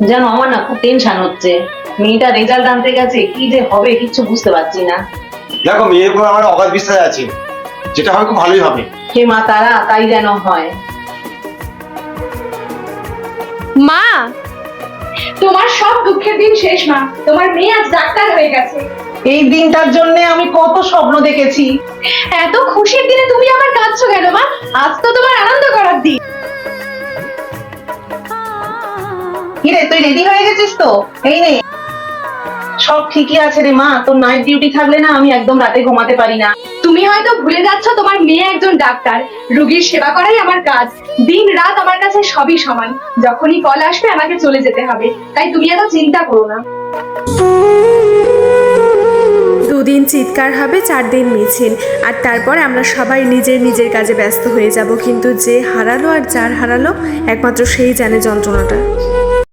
যেন আমার না খুব টেনশন হচ্ছে। মেয়েটা রেজাল্ট আনতে গেছে, কি যে হবে কিছু বুঝতে পারছি না। দেখো, মেয়ের উপর আমার অগাধ বিশ্বাস আছে, যেটা হবে খুব ভালোই হবে। হে মা তারা, তাই যেন হয়। মা, তোমার সব দুঃখের দিন শেষ মা, তোমার মেয়ে আজ ডাক্তার হয়ে গেছে। এই দিনটার জন্য আমি কত স্বপ্ন দেখেছি। এত খুশির দিনে তুমি আবার কাঁদছো কেন মা? আজ তো তোমার আনন্দ করার দিন। কিরে, তুই রেডি হয়ে গেছিস তো? এই নে, সব ঠিকই আছে রে মা। তোর নাইট ডিউটি থাকলে না আমি একদম রাতে ঘুমাতে পারি না। তুমি হয়তো ভুলে যাচ্ছ তোমার মেয়ে একজন ডাক্তার। রোগীর সেবা করাই আমার কাজ। দিন রাত আমার কাছে সবই সমান। যখনই কল আসবে আমাকে চলে যেতে হবে, তাই তুমি এত চিন্তা করো না। দুদিন চিৎকার হবে, 4 দিন মিছিল, আর তারপর আমরা সবাই নিজের নিজের কাজে ব্যস্ত হয়ে যাব। কিন্তু যে হারালো আর যার হারালো, একমাত্র সেই জানে যন্ত্রণাটা।